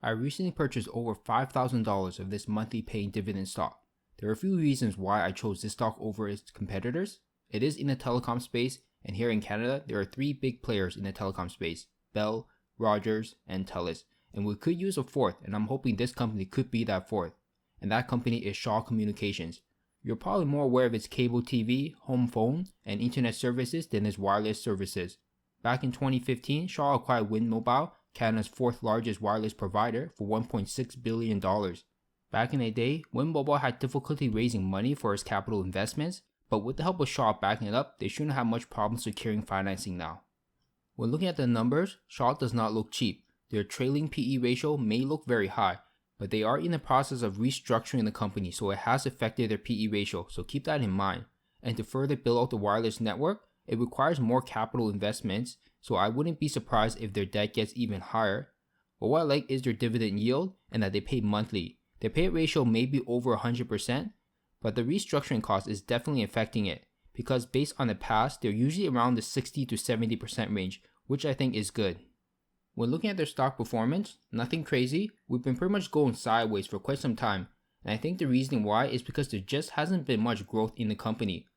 I recently purchased over $5,000 of this monthly paying dividend stock. There are a few reasons why I chose this stock over its competitors. It is in the telecom space, and here in Canada, there are 3 big players in the telecom space: Bell, Rogers, and Telus. And we could use a fourth, and I'm hoping this company could be that fourth. And that company is Shaw Communications. You're probably more aware of its cable TV, home phone, and internet services than its wireless services. Back in 2015, Shaw acquired Wind Mobile, Canada's 4th largest wireless provider, for $1.6 billion. Back in the day, Wind Mobile had difficulty raising money for its capital investments, but with the help of Shaw backing it up, they shouldn't have much problem securing financing now. When looking at the numbers, Shaw does not look cheap. Their trailing PE ratio may look very high, but they are in the process of restructuring the company, so it has affected their PE ratio, so keep that in mind. And to further build out the wireless network, it requires more capital investments, so I wouldn't be surprised if their debt gets even higher. But what I like is their dividend yield and that they pay monthly. Their payout ratio may be over 100%, but the restructuring cost is definitely affecting it, because based on the past, they're usually around the 60 to 70% range, which I think is good. When looking at their stock performance, nothing crazy. We've been pretty much going sideways for quite some time, and I think the reason why is because there just hasn't been much growth in the company.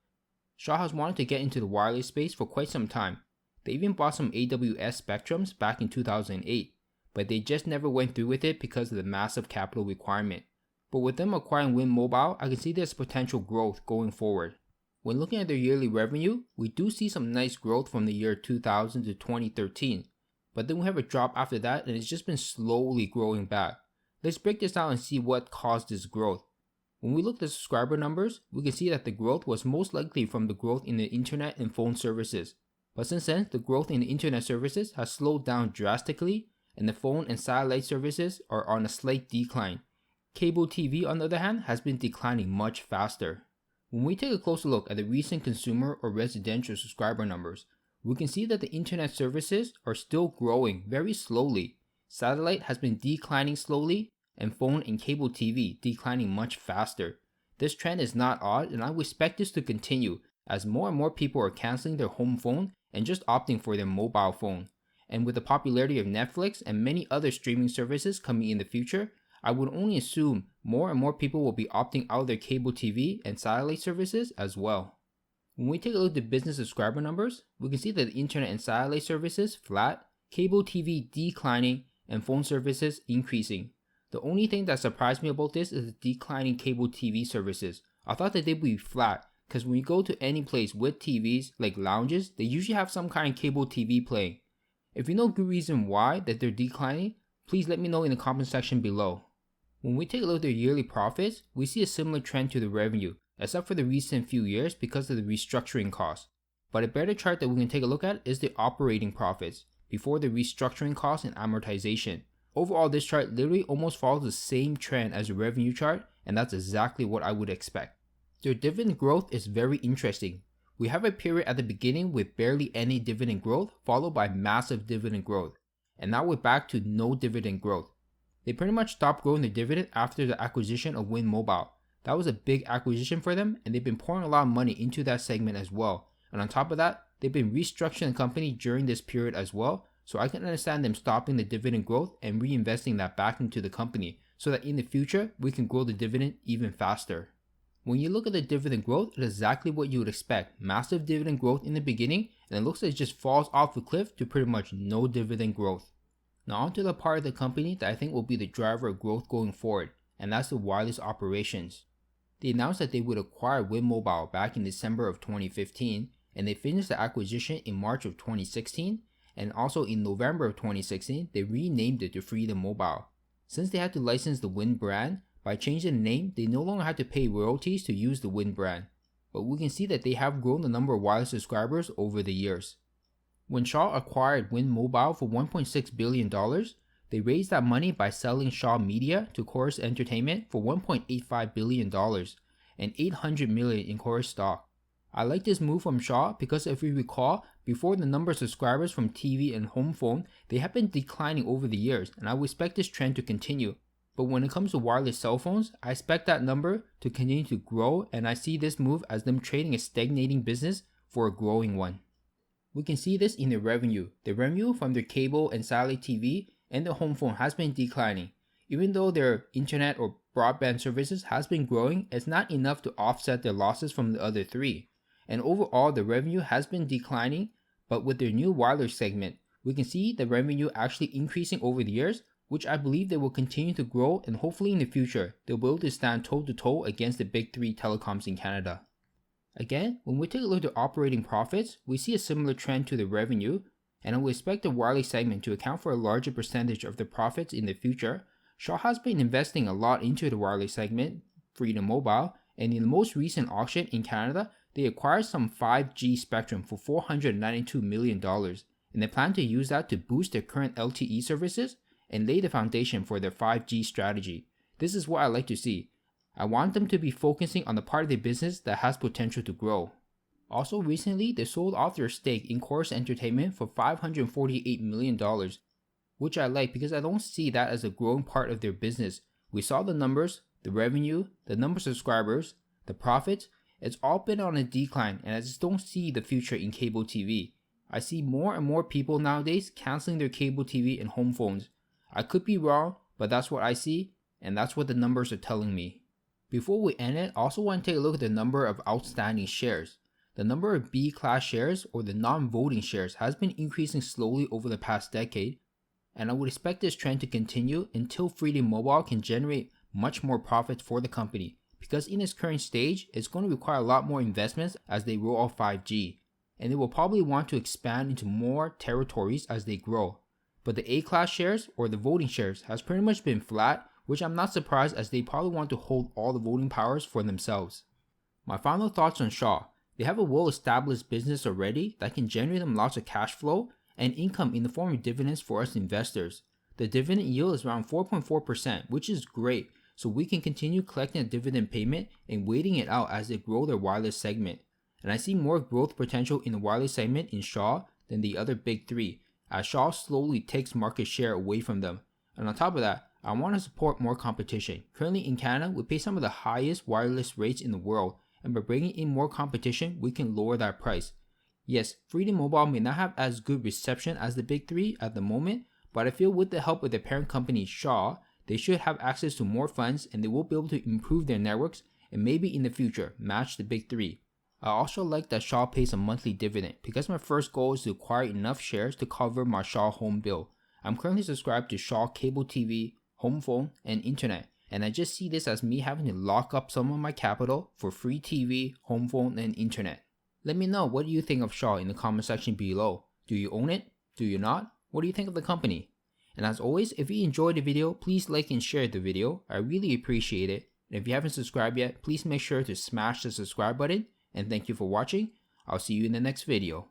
Shaw has wanted to get into the wireless space for quite some time. They even bought some AWS spectrums back in 2008, but they just never went through with it because of the massive capital requirement. But with them acquiring Wind Mobile, I can see there's potential growth going forward. When looking at their yearly revenue, we do see some nice growth from the year 2000 to 2013. But then we have a drop after that, and it's just been slowly growing back. Let's break this down and see what caused this growth. When we look at the subscriber numbers, we can see that the growth was most likely from the growth in the internet and phone services. But since then, the growth in the internet services has slowed down drastically, and the phone and satellite services are on a slight decline. Cable TV, on the other hand, has been declining much faster. When we take a closer look at the recent consumer or residential subscriber numbers, we can see that the internet services are still growing very slowly. Satellite has been declining slowly, and phone and cable TV declining much faster. This trend is not odd, and I would expect this to continue as more and more people are canceling their home phone and just opting for their mobile phone. And with the popularity of Netflix and many other streaming services coming in the future, I would only assume more and more people will be opting out of their cable TV and satellite services as well. When we take a look at the business subscriber numbers, we can see that the internet and satellite services flat, cable TV declining, and phone services increasing. The only thing that surprised me about this is the declining cable TV services. I thought that they would be flat, because when you go to any place with TVs, like lounges, they usually have some kind of cable TV playing. If you know a good reason why that they're declining, please let me know in the comment section below. When we take a look at their yearly profits, we see a similar trend to the revenue, except for the recent few years because of the restructuring costs. But a better chart that we can take a look at is the operating profits, before the restructuring costs and amortization. Overall, this chart literally almost follows the same trend as the revenue chart, and that's exactly what I would expect. Their dividend growth is very interesting. We have a period at the beginning with barely any dividend growth, followed by massive dividend growth. And now we're back to no dividend growth. They pretty much stopped growing the dividend after the acquisition of Wind Mobile. That was a big acquisition for them, and they've been pouring a lot of money into that segment as well. And on top of that, they've been restructuring the company during this period as well, so I can understand them stopping the dividend growth and reinvesting that back into the company, so that in the future, we can grow the dividend even faster. When you look at the dividend growth, it is exactly what you would expect. Massive dividend growth in the beginning, and it looks like it just falls off the cliff to pretty much no dividend growth. Now onto the part of the company that I think will be the driver of growth going forward, and that's the wireless operations. They announced that they would acquire Wind Mobile back in December of 2015, and they finished the acquisition in March of 2016, and also in November of 2016, they renamed it to Freedom Mobile. Since they had to license the Wind brand, by changing the name, they no longer had to pay royalties to use the Wind brand. But we can see that they have grown the number of wireless subscribers over the years. When Shaw acquired Wind Mobile for $1.6 billion, they raised that money by selling Shaw Media to Chorus Entertainment for $1.85 billion and $800 million in Chorus stock. I like this move from Shaw because if we recall, before the number of subscribers from TV and home phone, they have been declining over the years, and I would expect this trend to continue. But when it comes to wireless cell phones, I expect that number to continue to grow, and I see this move as them trading a stagnating business for a growing one. We can see this in their revenue. The revenue from their cable and satellite TV and the home phone has been declining, Even though their internet or broadband services has been growing, it's not enough to offset their losses from the other three. And overall, the revenue has been declining, but with their new wireless segment, we can see the revenue actually increasing over the years, which I believe they will continue to grow, and hopefully in the future, they'll be able to stand toe-to-toe against the big three telecoms in Canada. Again, when we take a look at operating profits, we see a similar trend to the revenue, and I would expect the wireless segment to account for a larger percentage of the profits in the future. Shaw has been investing a lot into the wireless segment, Freedom Mobile, and in the most recent auction in Canada, they acquired some 5G spectrum for $492 million, and they plan to use that to boost their current LTE services and lay the foundation for their 5G strategy. This is what I like to see. I want them to be focusing on the part of their business that has potential to grow. Also recently, they sold off their stake in Chorus Entertainment for $548 million, which I like because I don't see that as a growing part of their business. We saw the numbers, the revenue, the number of subscribers, the profits. It's all been on a decline, and I just don't see the future in cable TV. I see more and more people nowadays canceling their cable TV and home phones. I could be wrong, but that's what I see, and that's what the numbers are telling me. Before we end it, I also want to take a look at the number of outstanding shares. The number of B-class shares, or the non-voting shares, has been increasing slowly over the past decade, and I would expect this trend to continue until Freedom Mobile can generate much more profits for the company, because in its current stage, it's going to require a lot more investments as they roll out 5G, and they will probably want to expand into more territories as they grow. But the A-class shares, or the voting shares, has pretty much been flat, which I'm not surprised as they probably want to hold all the voting powers for themselves. My final thoughts on Shaw. They have a well-established business already that can generate them lots of cash flow and income in the form of dividends for us investors. The dividend yield is around 4.4%, which is great, so we can continue collecting a dividend payment and waiting it out as they grow their wireless segment. And I see more growth potential in the wireless segment in Shaw than the other big three, as Shaw slowly takes market share away from them. And on top of that, I want to support more competition. Currently in Canada, we pay some of the highest wireless rates in the world, and by bringing in more competition, we can lower that price. Yes, Freedom Mobile may not have as good reception as the big three at the moment, but I feel with the help of their parent company Shaw, they should have access to more funds and they will be able to improve their networks and maybe in the future match the big three. I also like that Shaw pays a monthly dividend because my first goal is to acquire enough shares to cover my Shaw home bill. I'm currently subscribed to Shaw cable TV, home phone, and internet, and I just see this as me having to lock up some of my capital for free TV, home phone, and internet. Let me know what do you think of Shaw in the comment section below. Do you own it? Do you not? What do you think of the company? And as always, if you enjoyed the video, please like and share the video. I really appreciate it. And if you haven't subscribed yet, please make sure to smash the subscribe button. And thank you for watching. I'll see you in the next video.